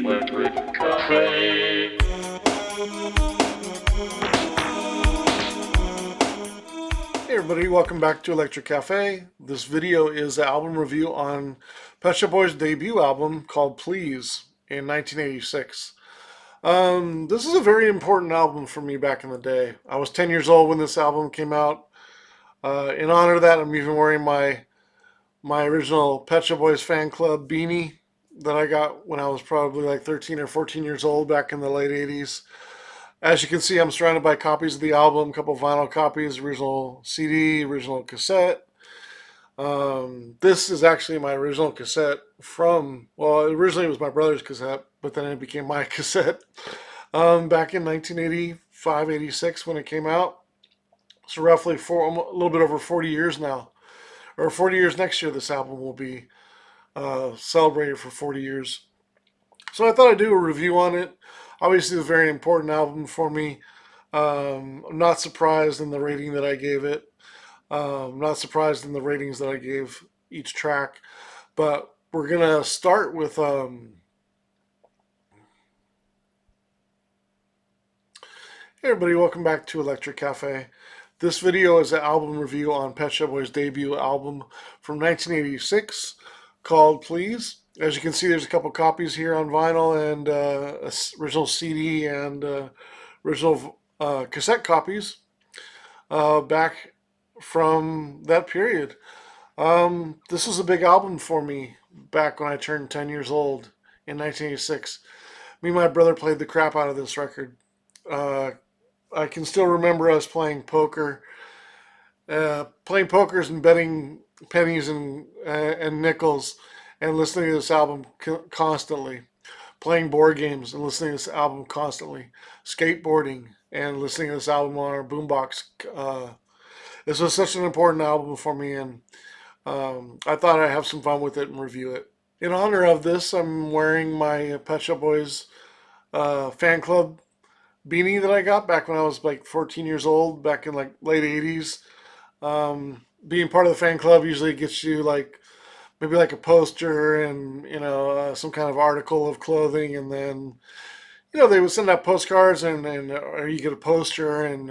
Electric Cafe. Hey everybody, welcome back to Electric Cafe. This video is an album review on Pet Shop Boys' debut album called Please in 1986. This is a very important album for me back in the day. I was 10 years old when this album came out. In honor of that, I'm even wearing my original Pet Shop Boys fan club beanie that I got when I was probably like 13 or 14 years old back in the late 80s. As you can see, I'm surrounded by copies of the album, a couple vinyl copies, original CD, original cassette. This is actually my original cassette from, well, originally it was my brother's cassette, but then it became my cassette back in 1985, 86 when it came out. So roughly a little bit over 40 years now, or 40 years next year. This album will be celebrated for 40 years. So I thought I'd do a review on it. Obviously, it's a very important album for me. I'm not surprised in the rating that I gave it. I'm not surprised in the ratings that I gave each track. But we're going to start with... Hey everybody, welcome back to Electric Cafe. This video is an album review on Pet Shop Boys' debut album from 1986 called Please. As you can see, there's a couple copies here on vinyl and original CD and original cassette copies back from that period. This was a big album for me back when I turned 10 years old in 1986. Me and my brother played the crap out of this record. I can still remember us playing pokers and betting pennies and nickels and listening to this album constantly, playing board games and listening to this album constantly, skateboarding and listening to this album on our boombox. This was such an important album for me, and I thought I'd have some fun with it and review it. In honor of this, I'm wearing my Pet Shop Boys fan club beanie that I got back when I was like 14 years old, back in like late 80s. Being part of the fan club usually gets you like maybe like a poster and some kind of article of clothing, and then they would send out postcards and or you get a poster, and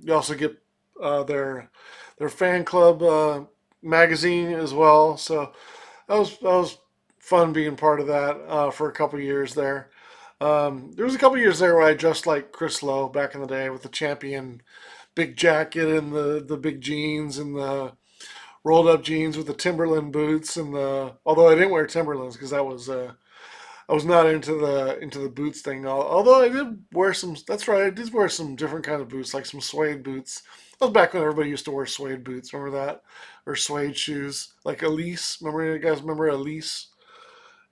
you also get their fan club magazine as well. So that was fun being part of that for a couple of years there. There was a couple of years there where I dressed like Chris Lowe back in the day with the Champion big jacket and the big jeans and the rolled up jeans with the Timberland boots, and although I didn't wear Timberlands because I was not into the boots thing. Although I did wear some. That's right, I did wear some different kind of boots, like some suede boots. That was back when everybody used to wear suede boots. Remember that? Or suede shoes, like Elise. Remember, you guys remember Elise?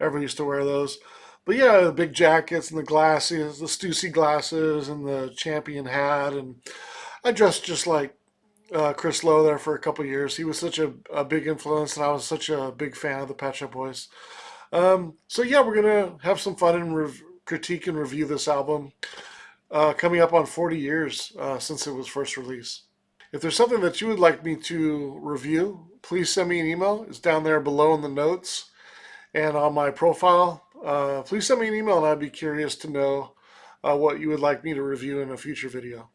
Everybody used to wear those. But yeah, the big jackets and the glasses, the Stussy glasses and the Champion hat, and I dressed just like Chris Lowe there for a couple of years. He was such a big influence, and I was such a big fan of the Pet Shop Boys. So yeah, we're gonna have some fun and critique and review this album. Coming up on 40 years since it was first released. If there's something that you would like me to review, please send me an email. It's down there below in the notes and on my profile. Please send me an email, and I'd be curious to know what you would like me to review in a future video.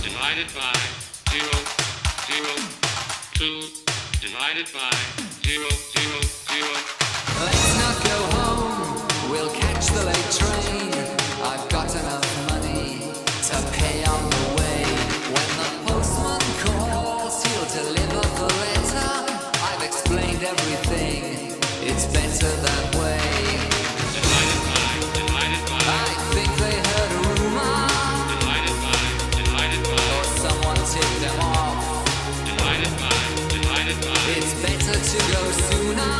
Divided by 0, 0, 2, divided by 0, 0, 0. Let's not go home, we'll catch the late train. I've got enough money to pay on the way. When the postman calls, he'll deliver the letter. I've explained everything, it's better that way. Divided by, I think they heard a rumor, divided by, or someone tipped them off. divided by, It's better to go sooner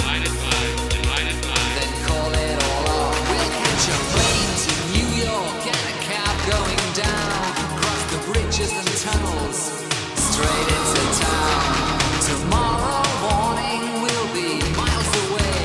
divided by, than call it all off. We'll catch a plane to New York and a cab going down, cross the bridges and tunnels, straight into town. Tomorrow morning we'll be miles away.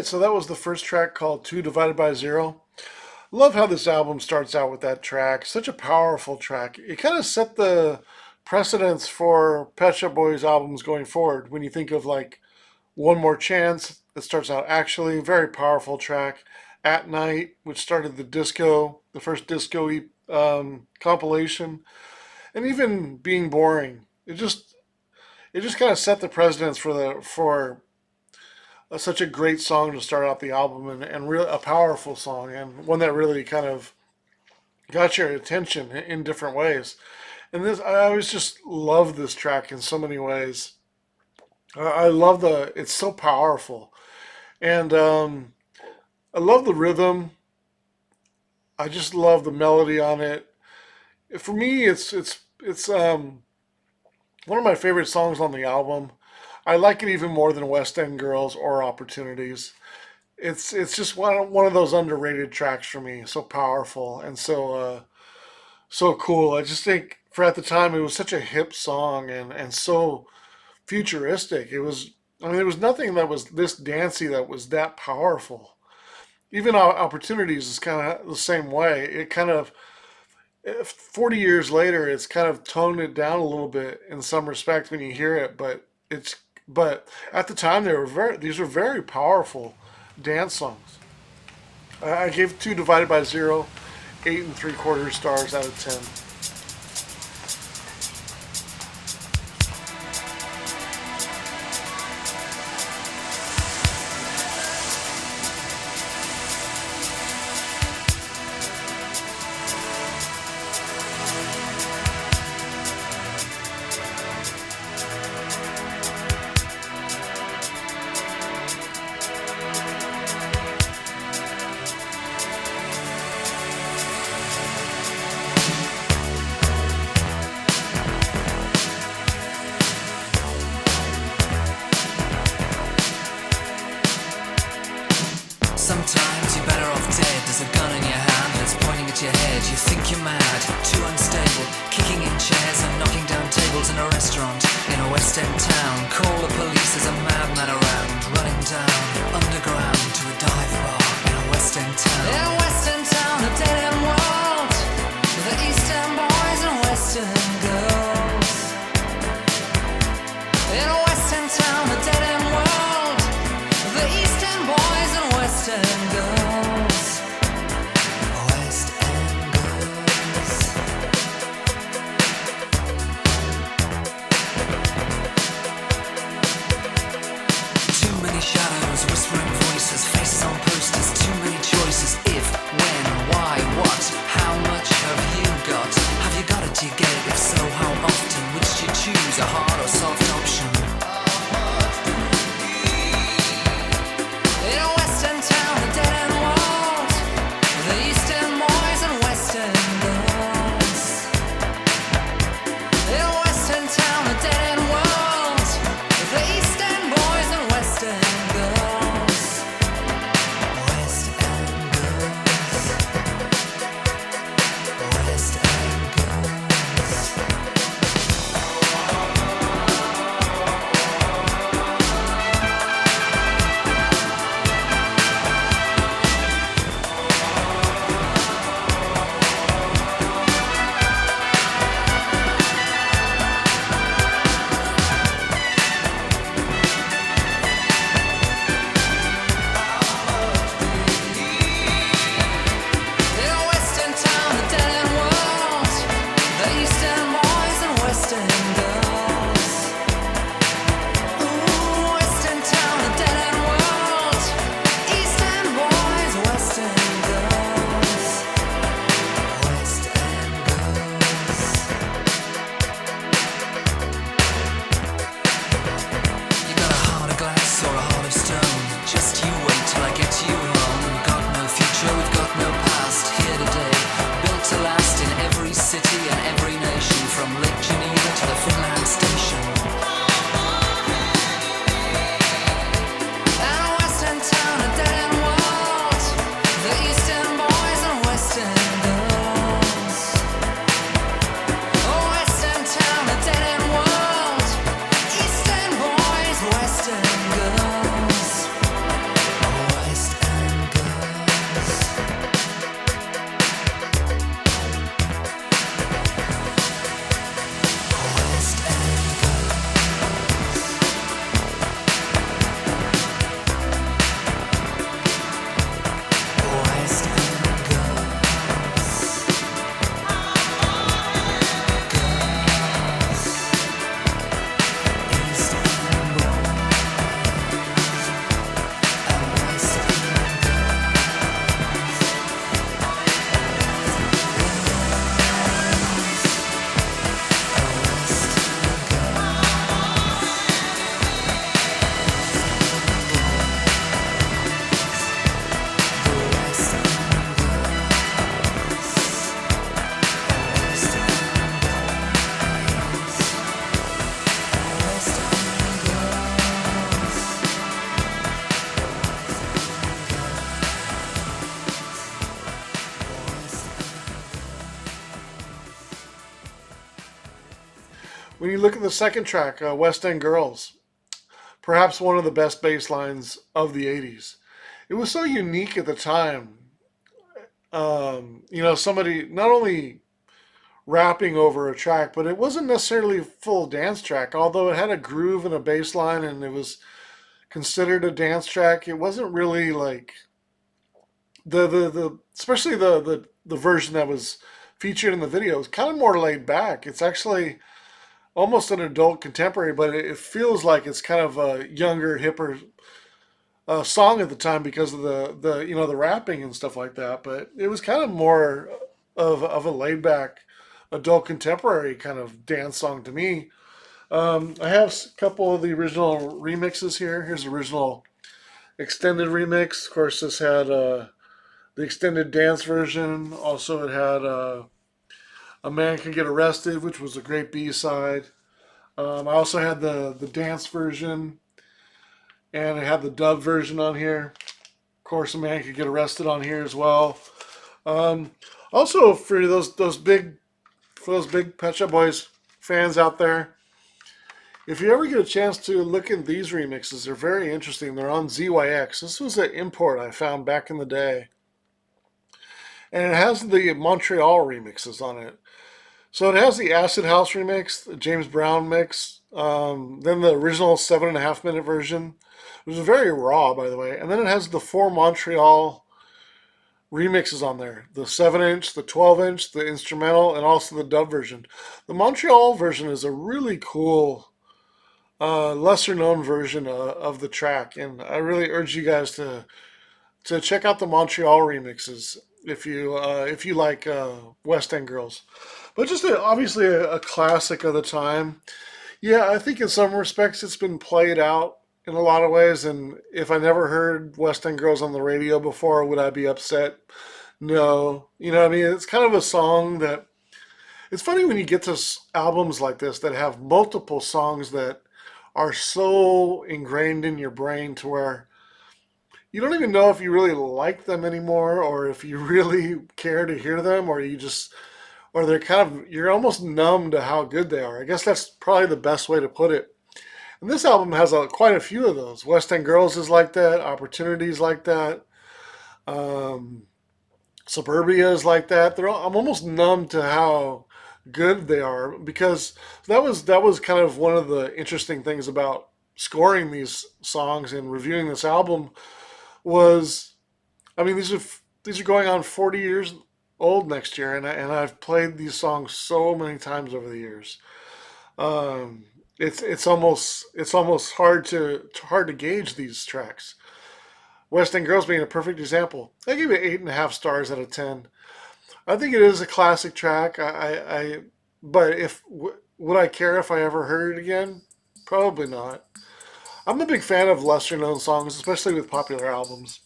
right, so that was the first track called 2 Divided by Zero. Love how this album starts out with that track. Such a powerful track. It kind of set the precedence for Pet Shop Boys albums going forward. When you think of like One More Chance, that starts out actually very powerful track. At Night, which started the disco, the first disco compilation, and even Being Boring. It just kind of set the precedence for such a great song to start out the album, and real a powerful song, and one that really kind of got your attention in different ways. And this, I always just love this track in so many ways. I love it's so powerful, and I love the rhythm. I just love the melody on it. For me, it's one of my favorite songs on the album. I like it even more than West End Girls or Opportunities. It's just one of those underrated tracks for me. So powerful and so cool. I just think for at the time it was such a hip song, and so futuristic. It was, I mean, there was nothing that was this dancey that was that powerful. Even Opportunities is kind of the same way. It kind of 40 years later, it's kind of toned it down a little bit in some respects when you hear it, but at the time these were very powerful dance songs. I gave 2 Divided by Zero 8 3/4 stars out of 10. Sometimes you're better off dead. There's a gun in your hand that's pointing at your head. You think you're mad, too unstable, kicking in chairs and knocking down tables in a restaurant in a West End town. Call the police, there's a madman around, running down underground to a dive bar in a West End town. In a West End town, a dead end world, the East End boys and West End girls. In a West End town, a dead end world, the East End boys and West End girls. West End girls. Too many shadows, whispering voices, faces on posters, too many choices. If, when, why, what, how much have you got? Have you got it? Do you get it? If so, When you look at the second track, West End Girls, perhaps one of the best bass lines of the 80s. It was so unique at the time. Somebody not only rapping over a track, but it wasn't necessarily a full dance track, although it had a groove and a bass line and it was considered a dance track. It wasn't really like the especially the version that was featured in the video is kind of more laid back. It's actually almost an adult contemporary, but it feels like it's kind of a younger, hipper song at the time because of the rapping and stuff like that. But it was kind of more of a laid back adult contemporary kind of dance song to me. I have a couple of the original remixes here. Here's the original extended remix. Of course, this had the extended dance version. Also, it had A Man Can Get Arrested, which was a great B-side. I also had the dance version, and I had the dub version on here. Of course, A Man Could Get Arrested on here as well. Also, for those big Pet Shop Boys fans out there, if you ever get a chance to look at these remixes, they're very interesting. They're on ZYX. This was an import I found back in the day. And it has the Montreal remixes on it. So it has the Acid House remix, the James Brown mix, then the original 7.5 minute version, which is very raw, by the way. And then it has the 4 Montreal remixes on there, the 7-inch, the 12-inch, the instrumental, and also the dub version. The Montreal version is a really cool lesser known version of the track, and I really urge you guys to check out the Montreal remixes if you like West End Girls. But just obviously a classic of the time. Yeah, I think in some respects it's been played out in a lot of ways, and if I never heard West End Girls on the radio before, would I be upset? No. You know what I mean? It's kind of a song that, it's funny when you get to albums like this that have multiple songs that are so ingrained in your brain to where you don't even know if you really like them anymore or if you really care to hear them, or they're you're almost numb to how good they are. I guess that's probably the best way to put it. And this album has quite a few of those. West End Girls is like that. Opportunities like that. Suburbia is like that. I'm almost numb to how good they are, because that was kind of one of the interesting things about scoring these songs and reviewing this album was, I mean, these are going on 40 years old next year, and I've played these songs so many times over the years. It's almost hard to gauge these tracks. West End Girls being a perfect example. I give it 8.5 stars out of 10. I think it is a classic track. But would I care if I ever heard it again? Probably not. I'm a big fan of lesser known songs, especially with popular albums.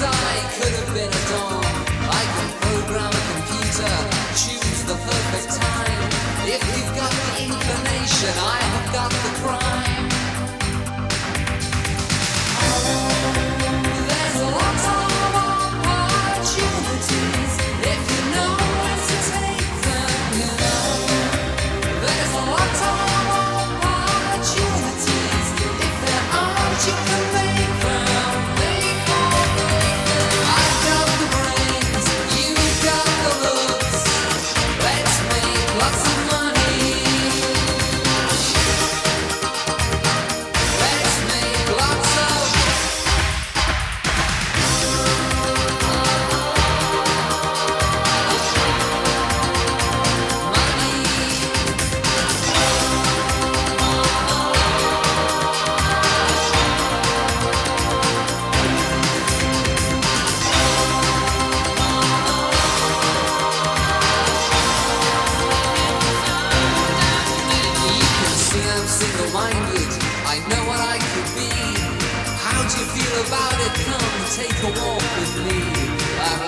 I could have been a dawn. I could program a computer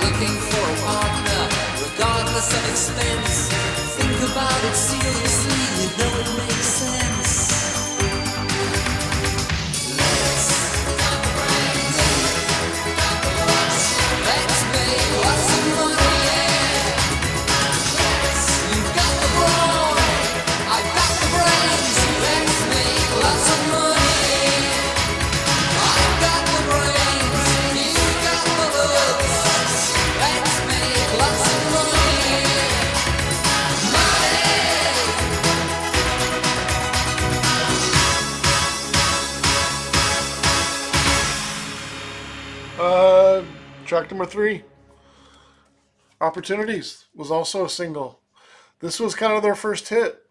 looking for a partner, regardless of expense. Think about it seriously, you know it makes sense. Let's make lots of money, yeah. You got the brawn, I got the brains. Let's make lots of money. I got the brains, you got the looks. Let's make lots of money. Money. Track number 3, Opportunities, was also a single. This was kind of their first hit.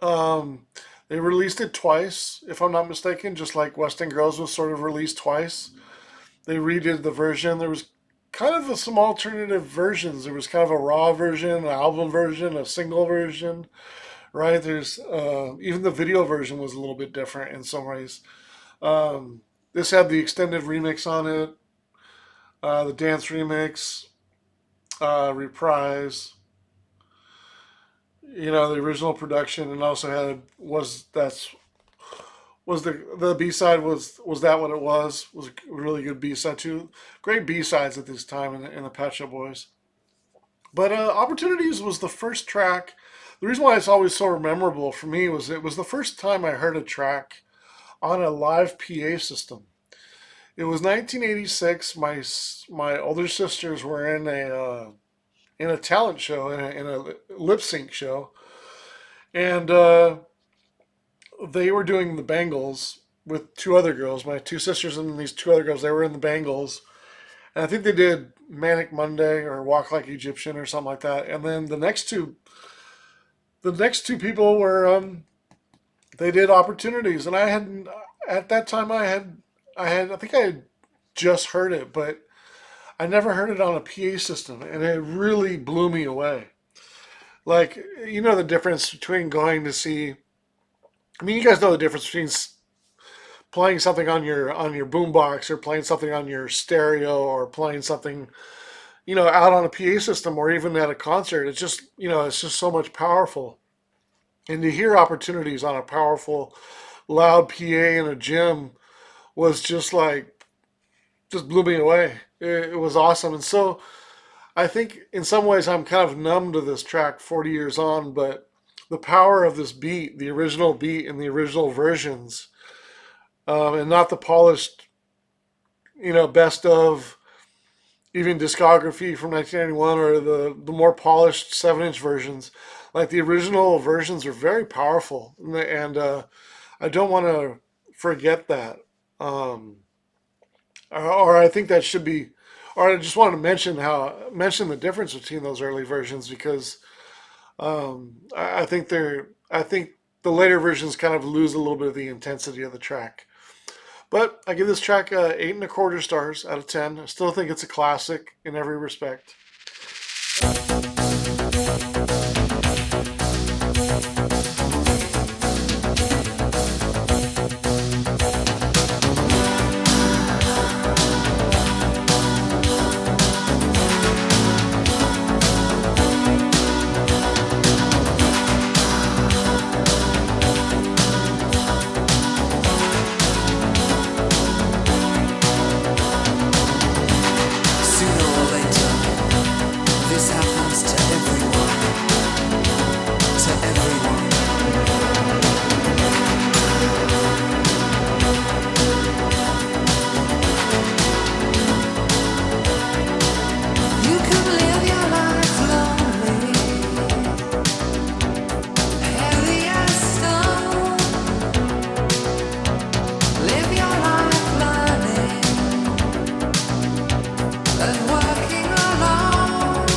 They released it twice, if I'm not mistaken, just like West End Girls was sort of released twice. They redid the version. There was kind of some alternative versions. There was kind of a raw version, an album version, a single version, right? There's even the video version was a little bit different in some ways. This had the extended remix on it, the dance remix, reprise. You know, the original production, and also had was the B side was that what it was a really good B side too. Great B sides at this time in the Pet Shop Boys. But Opportunities was the first track. The reason why it's always so memorable for me was it was the first time I heard a track on a live PA system. It was 1986. My older sisters were in a talent show, in a lip sync show, and they were doing the Bangles with two other girls. My two sisters and these two other girls. They were in the Bangles, and I think they did Manic Monday or Walk Like Egyptian or something like that. And then the next two people were they did Opportunities, and I had at that time I think I had just heard it, but I never heard it on a PA system, and it really blew me away. Like, you know the difference between going to see. I mean, you guys know the difference between playing something on your boombox or playing something on your stereo or playing something, you know, out on a PA system or even at a concert. It's just, you know, it's just so much powerful. And to hear Opportunities on a powerful, loud PA in a gym was just like, just blew me away. It was awesome. And so I think in some ways I'm kind of numb to this track 40 years on, but the power of this beat, the original beat and the original versions, and not the polished, you know, best of even discography from 1991 or the more polished 7-inch versions. Like the original versions are very powerful, and I don't want to forget that. Or I think that should be, or I just wanted to mention the difference between those early versions because I think I think the later versions kind of lose a little bit of the intensity of the track. But I give this track 8.25 stars out of 10. I still think it's a classic in every respect. Sooner or later, this happens to everyone. To everyone. You can live your life lonely, heavy as stone. Live your life learning and working alone.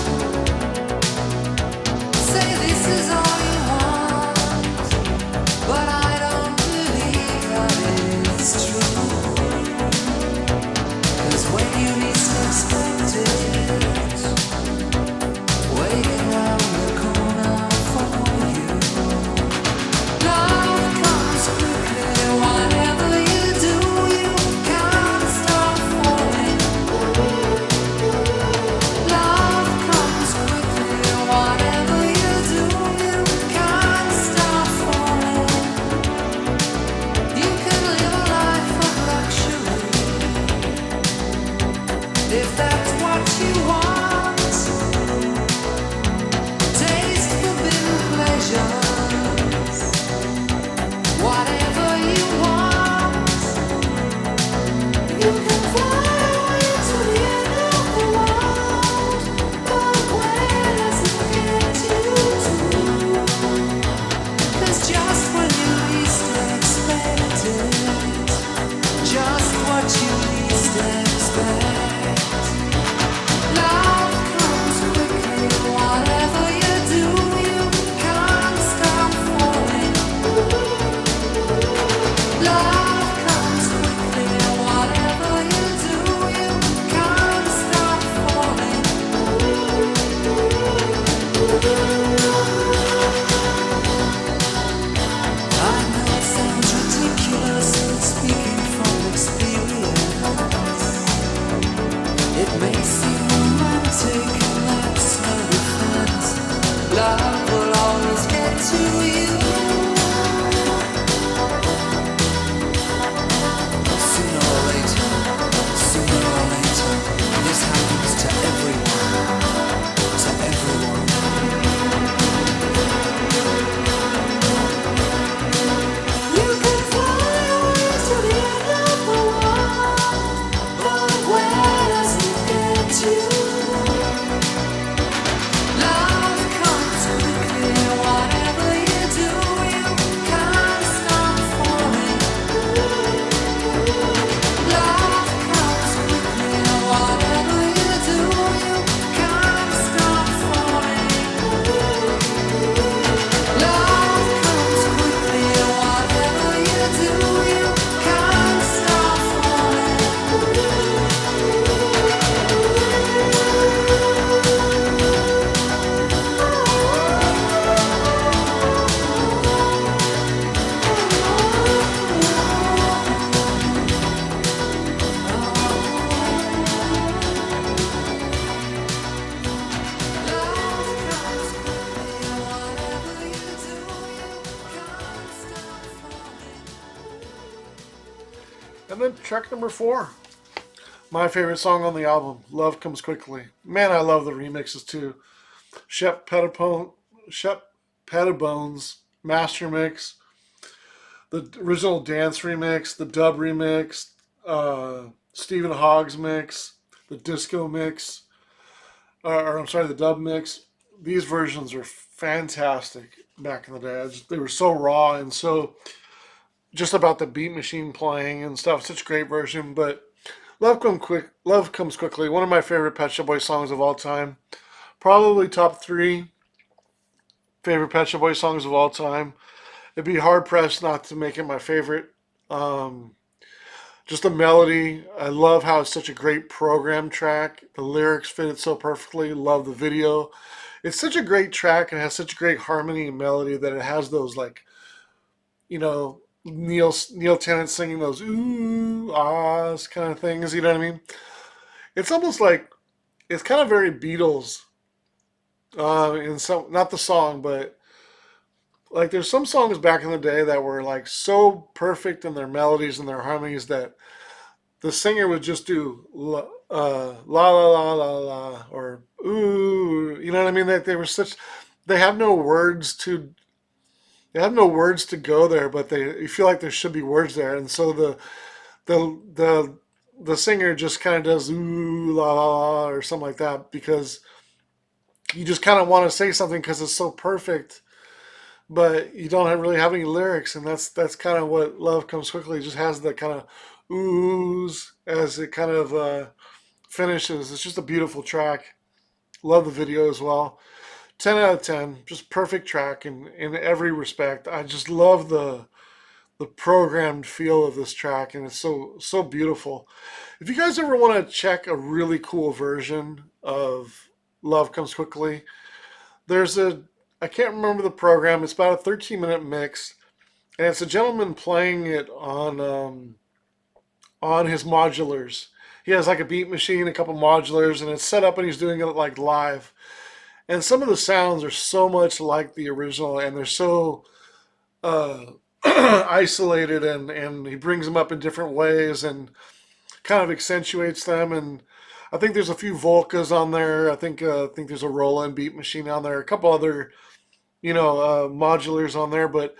then track number 4. My favorite song on the album, Love Comes Quickly. Man, I love the remixes too. Shep Pettibone's master mix, the original dance remix, the dub remix, Stephen Hogg's mix, the disco mix, or I'm sorry, the dub mix. These versions are fantastic back in the day. They were so raw and so just about the beat machine playing and stuff. Such a great version. But Love Comes Quickly. One of my favorite Pet Shop Boys songs of all time. Probably top 3 favorite Pet Shop Boys songs of all time. It'd be hard pressed not to make it my favorite. Um, just the melody. I love how it's such a great program track. The lyrics fit it so perfectly. Love the video. It's such a great track and has such a great harmony and melody that it has those like, you know, Neil Tennant singing those ooh ahs kind of things. You know what I mean? It's almost like it's kind of very Beatles. In some, not the song, but like there's some songs back in the day that were like so perfect in their melodies and their harmonies that the singer would just do la la la la la or ooh, you know what I mean? That they were such, they have no words to, they have no words to go there, but they, you feel like there should be words there, and so the the the singer just kind of does ooh la la la or something like that because you just kind of want to say something because it's so perfect, but you don't really have any lyrics, and that's kind of what Love Comes Quickly. It just has that kind of oohs as it kind of finishes. It's just a beautiful track. Love the video as well. 10 out of 10, just perfect track in every respect. I just love the programmed feel of this track, and it's so beautiful. If you guys ever want to check a really cool version of Love Comes Quickly, there's a, I can't remember the program. It's about a 13-minute mix, and it's a gentleman playing it on his modulars. He has like a beat machine, a couple modulars, and it's set up, and he's doing it like live. And some of the sounds are so much like the original, and they're so uh, isolated, and he brings them up in different ways and kind of accentuates them. And I think there's a few Volcas on there. I think there's a Roland beat machine on there, a couple other modulars on there, but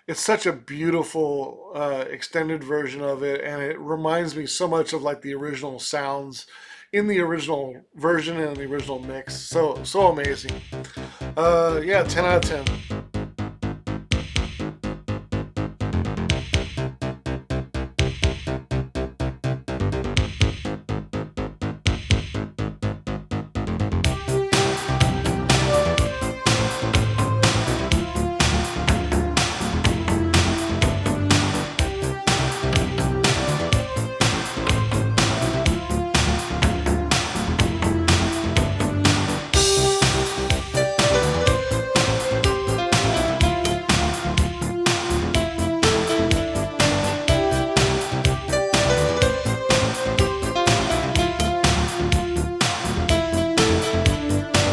it's such a beautiful extended version of it, and it reminds me so much of like the original sounds in the original version and the original mix. So amazing. Yeah, 10 out of 10.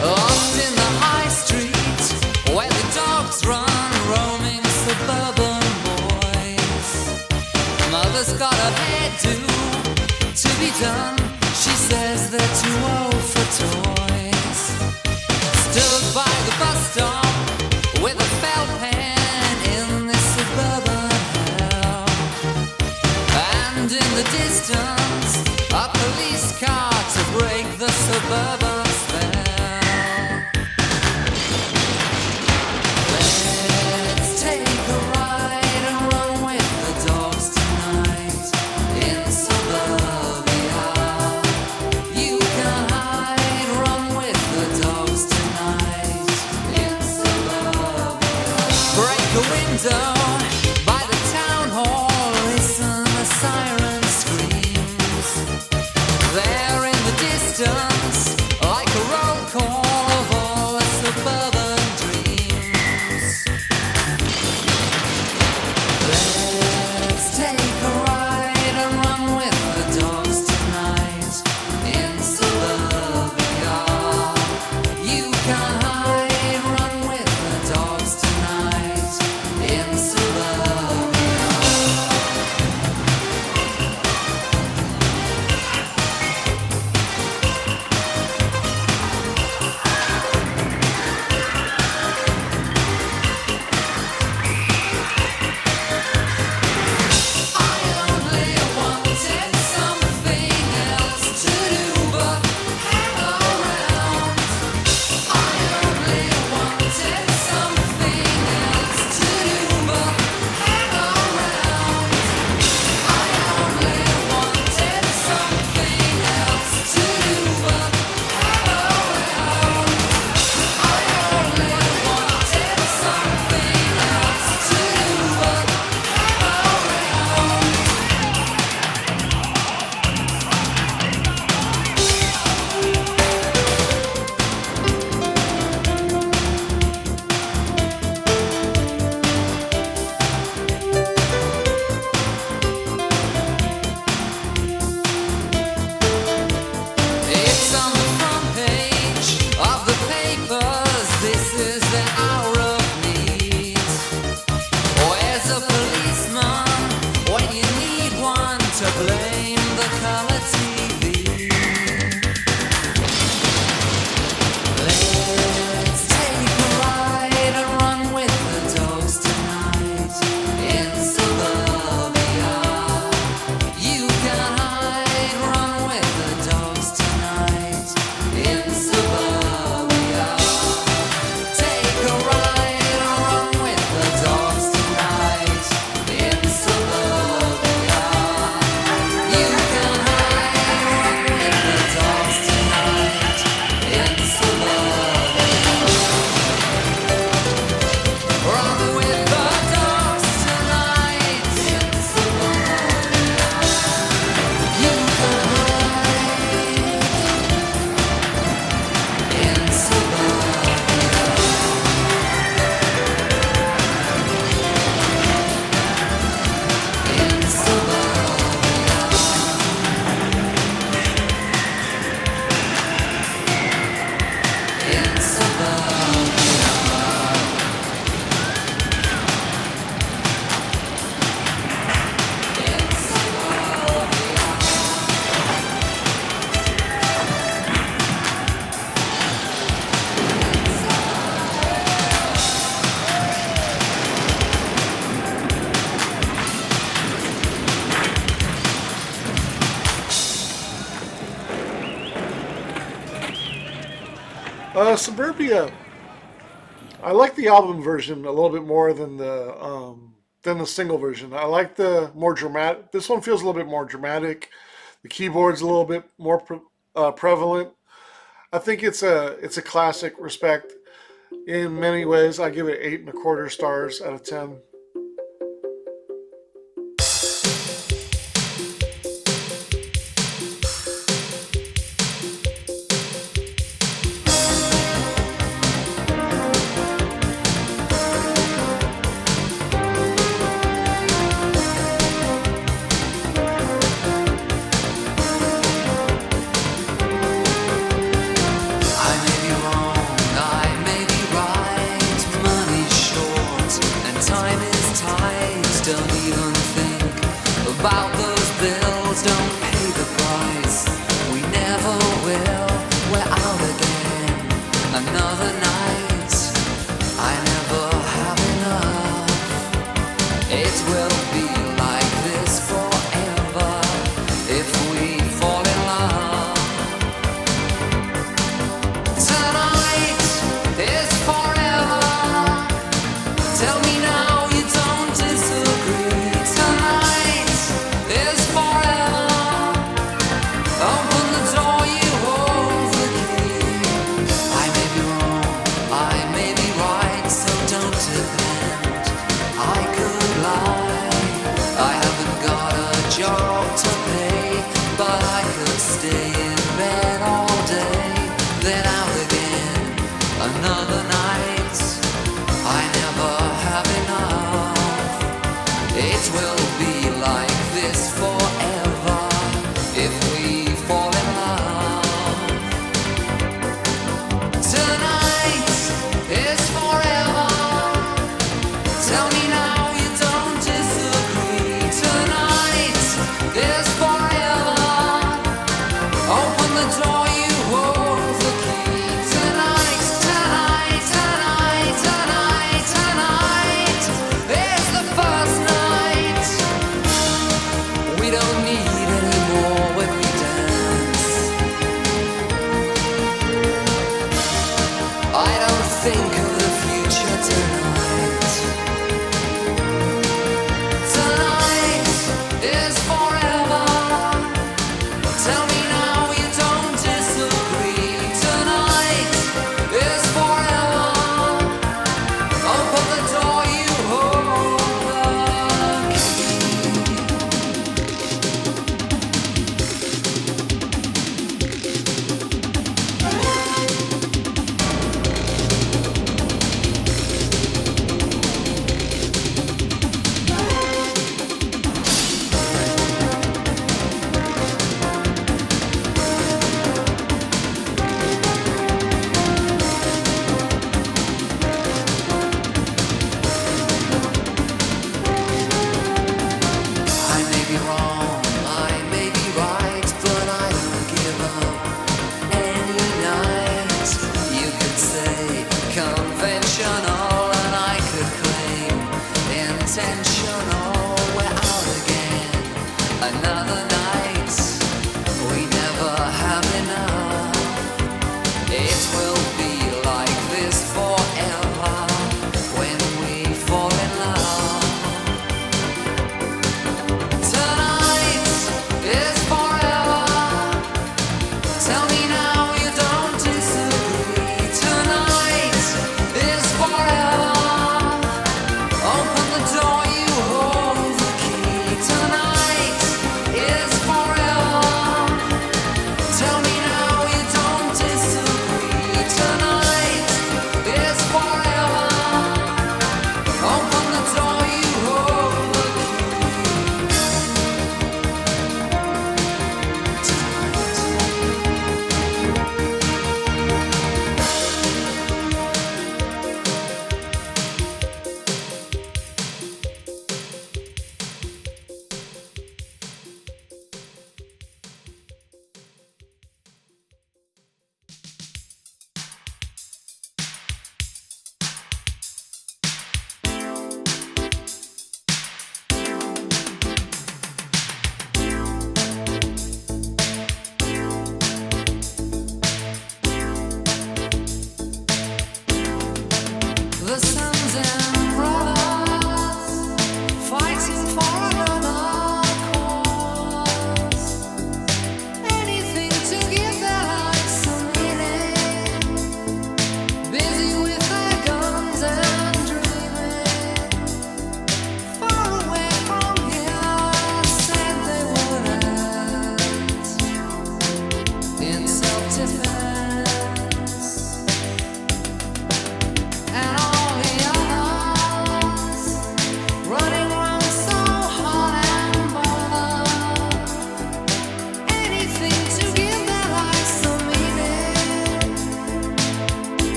Lost in the high street where the dogs run, roaming suburban boys. Mother's got a hairdo to be done. She says they're too old for toys. Stood by the bus stop with a felt pen in this suburban hell. And in the distance, a police car to break the suburban spell. Let's take a ride and run with the dogs tonight in suburbia. You can hide, run with the dogs tonight in suburbia. Break a window by the town hall, listen the siren screams. There in the distance, like a roll Suburbia. I like the album version a little bit more than the single version. I like the more dramatic. This one feels a little bit more dramatic. The keyboard's a little bit more prevalent. I think it's a classic. Respect in many ways. I give it 8.25 stars out of 10. I may be wrong, I may be right. Money's short and time is tight. Don't even think about those bills. Don't pay the price. We never will. We're out again. Another night. I never have enough. It will be like this forever if we fall in love. Tonight is forever. Tell me now you don't disagree. Tonight is forever. Open the door, you hold the key. I may be wrong, I may be right, so don't depend. I could lie. I haven't got a job to pay, but I could stay in bed all day, then out again. Another night. I never have enough. It will be like this forever if we fall in love. Tonight is forever. Tell me now you don't disagree. Tonight is forever. Open the door, you hold the key. Tonight, tonight,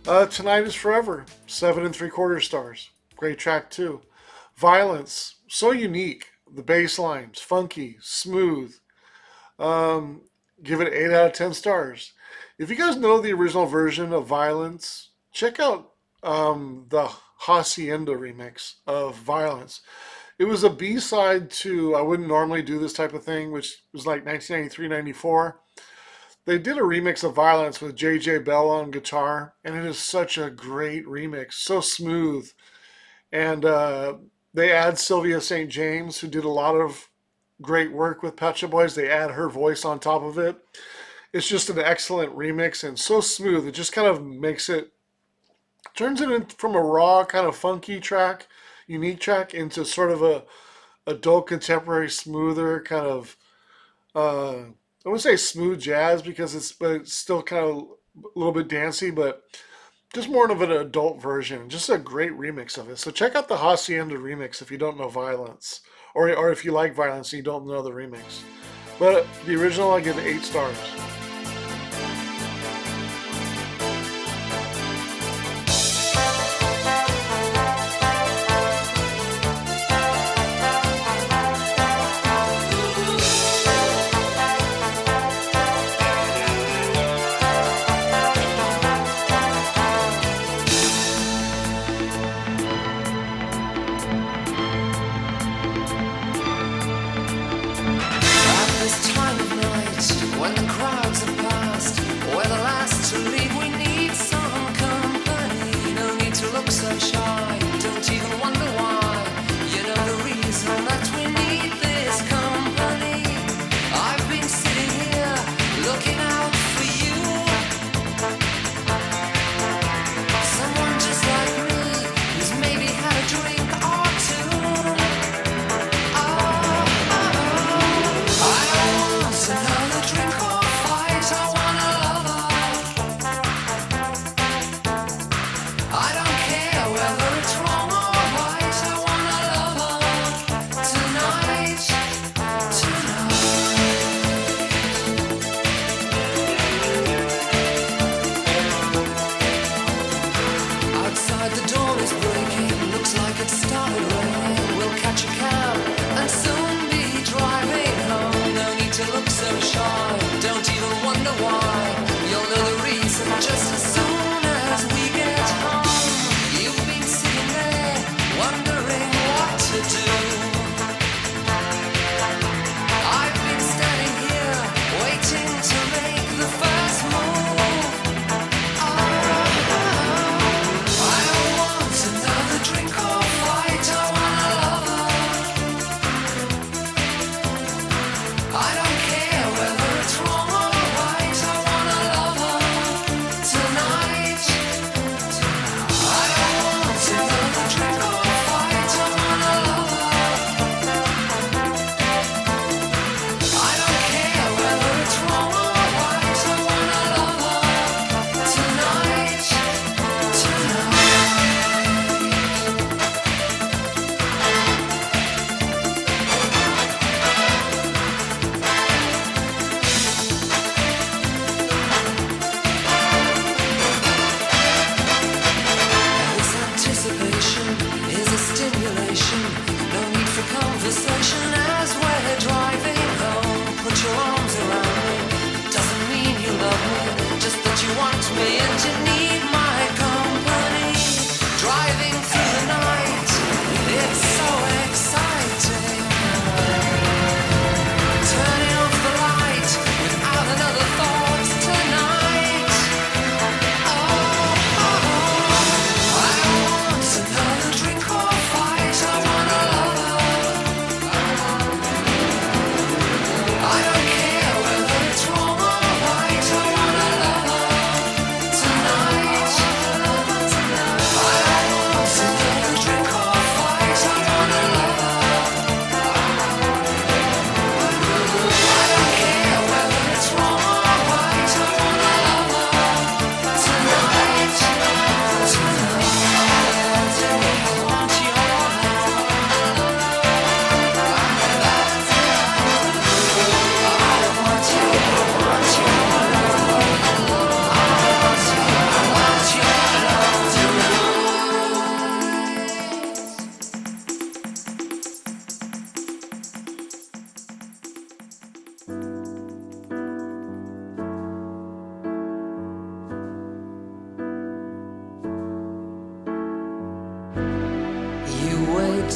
Tonight is Forever, 7 3/4 stars. Great track too. Violence, so unique. The bass lines, funky, smooth. Um, Give it 8 out of 10 stars. If you guys know the original version of Violence, check out the Hacienda remix of Violence. It was a B side to I Wouldn't Normally Do This Type of Thing, which was like 1993, 94. They did a remix of Violence with J.J. Bell on guitar, and it is such a great remix, so smooth. And they add Sylvia St. James, who did a lot of great work with Pet Shop Boys. They add her voice on top of it. It's just an excellent remix and so smooth. It just kind of makes it, turns it in from a raw, kind of funky track, unique track, into sort of a adult contemporary, smoother kind of I wouldn't say smooth jazz because it's still kind of a little bit dancey, but just more of an adult version. Just a great remix of it. So check out the Hacienda remix if you don't know Violence, or if you like Violence and you don't know the remix. But the original, I give it 8 stars. At this time of night, when the crowds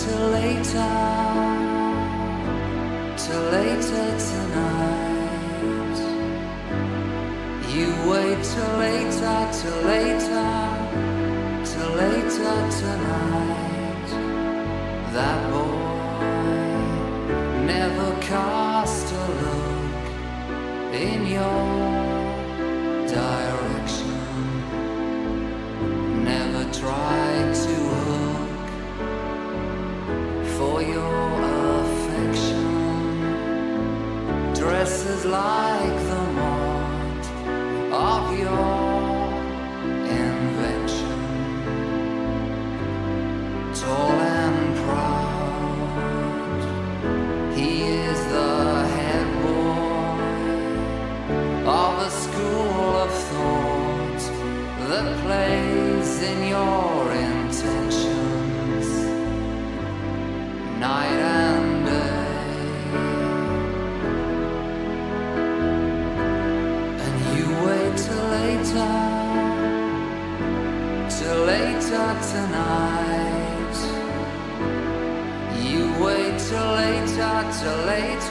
till later tonight. You wait till later tonight. That boy never cast a look in your direction, never tried to hook for your affection. Dresses like the mold of your invention, tall and proud. He is the head boy of a school of thought that plays in your intentions night and day. And you wait till later tonight. You wait till later tonight.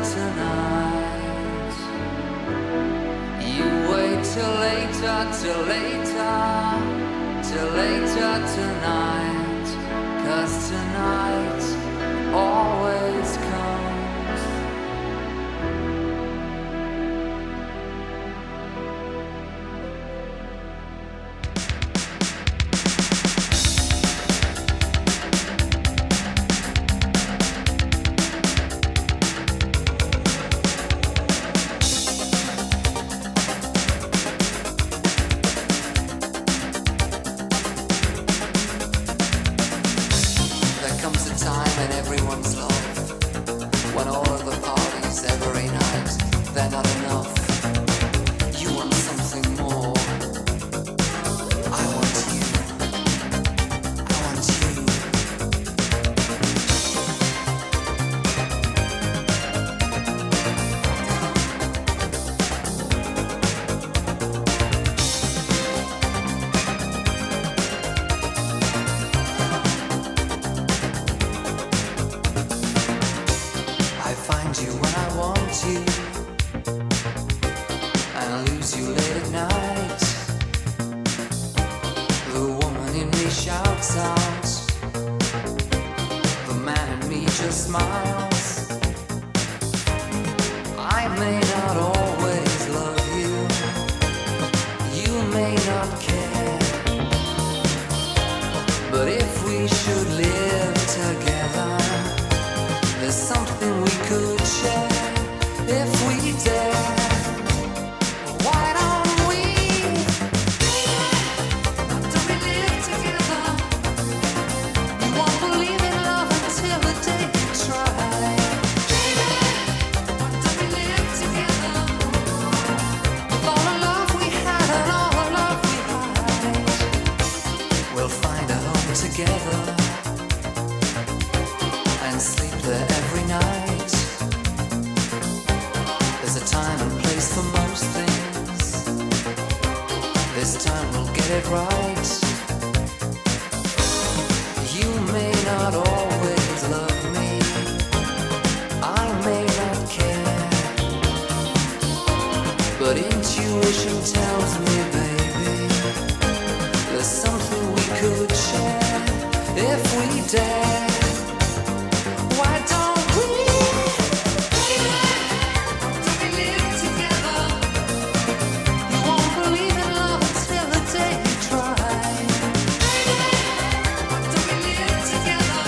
Tonight, you wait till later tonight, 'cause tonight always comes. Everyone's life, when all of the parties every night, they're not enough. You want something more. I want you. I want you. Find you when I want you, and I lose you late at night. The woman in me shouts out, the man in me just smiles. I may not always love you, you may not care, but if we should live together, there's something we could share if we dare. Why don't we? Why don't we live together? You won't believe in love until the day you try. Why don't we live together? With all the love we had and all the love we hide, we'll find a home together and sleep there every night. There's a time and place for most things. This time we'll get it right. You may not always love me, I may not care, but intuition tells me, baby, there's something we could share if we dare. Why don't we? Don't we live together? You won't believe in love until the day you try. Don't we live together?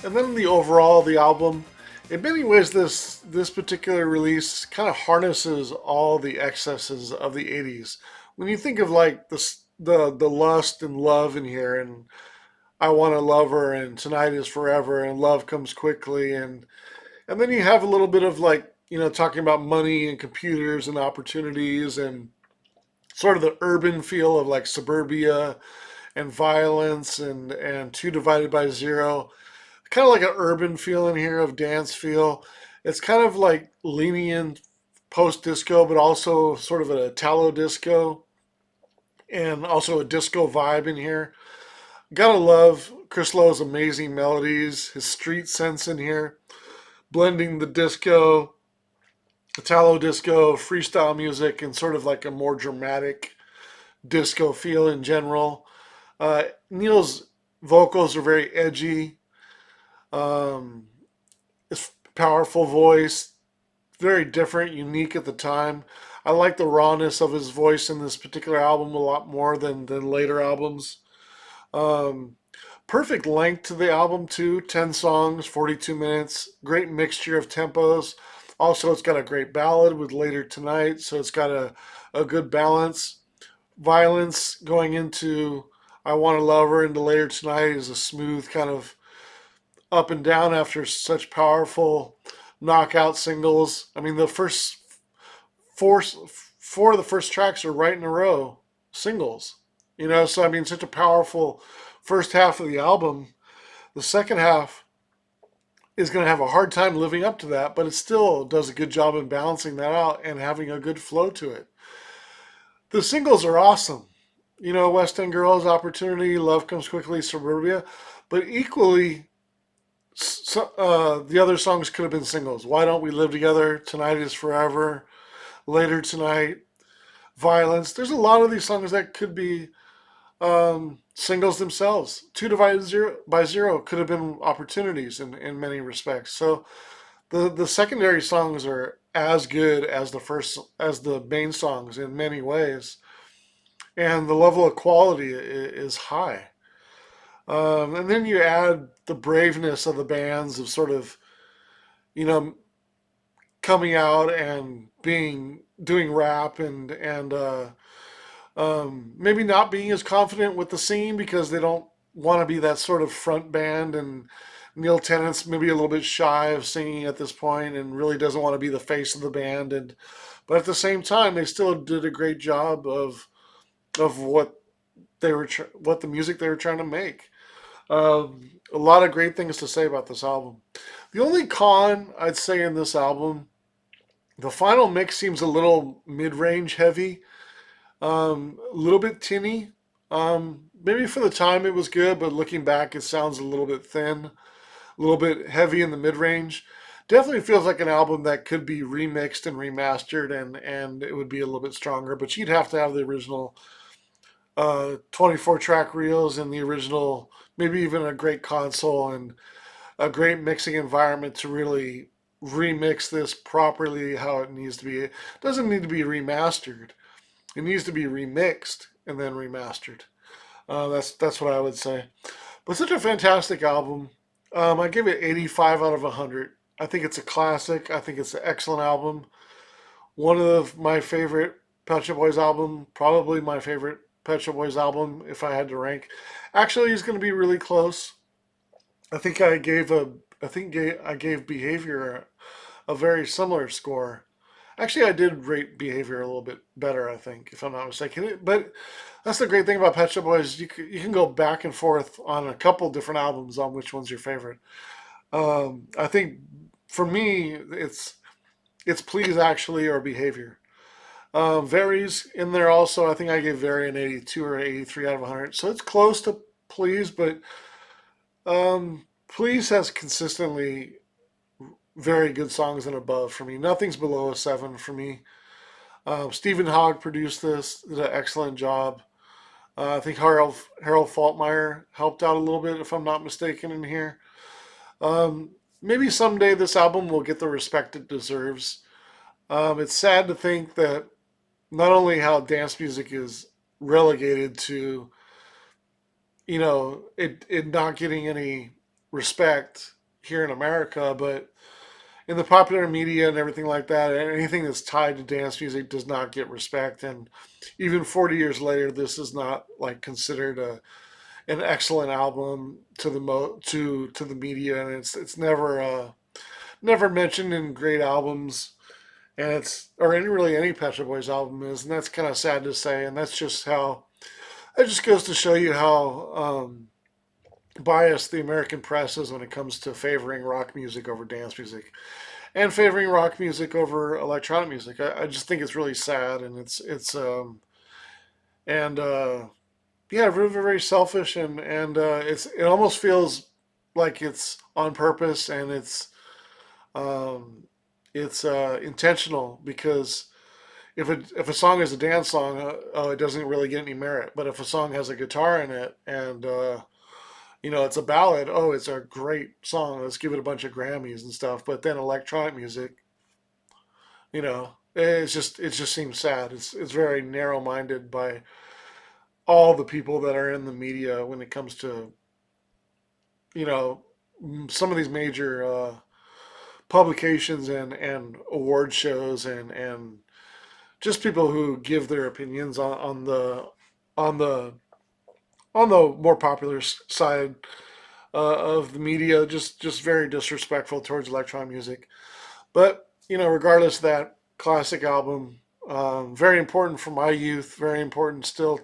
And then the overall the album, in many ways, this particular release kind of harnesses all the excesses of the '80s. When you think of like the lust and love in here, and I want to love her, and tonight is forever, and love comes quickly, and then you have a little bit of like talking about money and computers and opportunities and sort of the urban feel of like suburbia and violence and two divided by zero, kind of like an urban feel in here of dance feel. It's kind of like leaning in post disco, but also sort of an Italo disco and also a disco vibe in here. Gotta love Chris Lowe's amazing melodies, his street sense in here, blending the disco, Italo disco, freestyle music, and sort of like a more dramatic disco feel in general. Neil's vocals are very edgy. Um, his powerful voice, very different, unique at the time. I like the rawness of his voice in this particular album a lot more than later albums. Um, Perfect length to the album too. 10 songs, 42 minutes. Great mixture of tempos. Also, it's got a great ballad with Later Tonight, so it's got a good balance. Violence going into I Want to Love Her into Later Tonight is a smooth kind of up and down after such powerful knockout singles. I mean, the first four four of the first tracks are right in a row singles. So I mean, such a powerful first half of the album. The second half is going to have a hard time living up to that, but it still does a good job in balancing that out and having a good flow to it. The singles are awesome. West End Girls, Opportunity, Love Comes Quickly, Suburbia, but equally, the other songs could have been singles. Why Don't We Live Together? Tonight is Forever, Later Tonight, Violence. There's a lot of these songs that could be singles themselves. Two divided by zero could have been opportunities in many respects. So the secondary songs are as good as the main songs in many ways, and the level of quality is high. And then you add the braveness of the bands of sort of you know coming out and being doing rap and maybe not being as confident with the scene because they don't want to be that sort of front band, and Neil Tennant's maybe a little bit shy of singing at this point and really doesn't want to be the face of the band, and but at the same time they still did a great job of what the music they were trying to make. A lot of great things to say about this album. The only con I'd say in this album, the final mix seems a little mid-range heavy, a little bit tinny. Maybe for the time it was good, but looking back, it sounds a little bit thin, a little bit heavy in the mid-range. Definitely feels like an album that could be remixed and remastered, and it would be a little bit stronger. But you'd have to have the original 24 track reels and the original, maybe even a great console and a great mixing environment to really remix this properly how it needs to be. It doesn't need to be remastered. It needs to be remixed and then remastered. That's what I would say. But such a fantastic album. I give it 85 out of 100. I think it's a classic. I think it's an excellent album. One of my favorite Pet Shop Boys album. Probably my favorite Pet Shop Boys album if I had to rank. Actually, it's going to be really close. I think I gave Behavior a very similar score. Actually, I did rate Behavior a little bit better, I think, if I'm not mistaken. But that's the great thing about Pet Shop Boys. You can go back and forth on a couple different albums on which one's your favorite. I think for me, it's Please Actually or Behavior. Varies in there also. I think I gave Vary an 82 or 83 out of 100. So it's close to Please, but Please has consistently very good songs and above for me. Nothing's below a 7 for me. Stephen Hogg produced this, did an excellent job. I think Harold Faltmeyer helped out a little bit, if I'm not mistaken, in here. Um, Maybe someday this album will get the respect it deserves. It's sad to think that not only how dance music is relegated to, it not getting any respect here in America, but in the popular media and everything like that, anything that's tied to dance music does not get respect. And even 40 years later, this is not like considered an excellent album to to the media, and it's never mentioned in great albums, and it's or any really any Pet Shop Boys album is, and that's kind of sad to say. And that's just how it just goes to show you how biased the American press is when it comes to favoring rock music over dance music and favoring rock music over electronic music. I just think it's really sad, and and yeah, very very selfish, and it almost feels like it's on purpose, and um, it's intentional because if a song is a dance song, it doesn't really get any merit. But if a song has a guitar in it and it's a ballad, oh, it's a great song. Let's give it a bunch of Grammys and stuff. But then electronic music, it just seems sad. It's very narrow minded by all the people that are in the media when it comes to you know some of these major publications and award shows and just people who give their opinions on the on the more popular side of the media, just very disrespectful towards electronic music. But regardless of that classic album, very important for my youth, very important still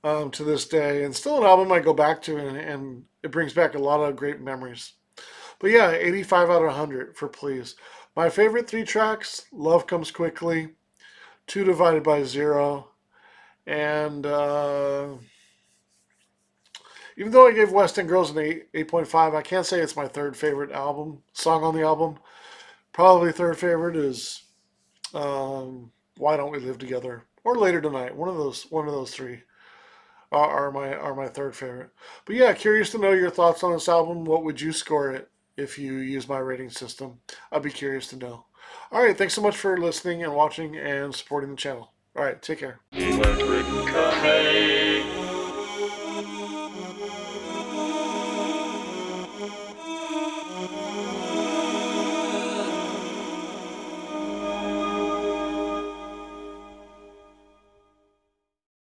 to this day, and still an album I go back to, and it brings back a lot of great memories. But yeah, 85 out of 100 for Please. My favorite three tracks: Love Comes Quickly, Two Divided by Zero, and even though I gave West End Girls an 8.5, I can't say it's my third favorite song on the album. Probably third favorite is Why Don't We Live Together or Later Tonight. One of those three are my third favorite. But yeah, curious to know your thoughts on this album. What would you score it if you use my rating system? I'd be curious to know. All right, thanks so much for listening and watching and supporting the channel. All right, take care. Electric Cafe.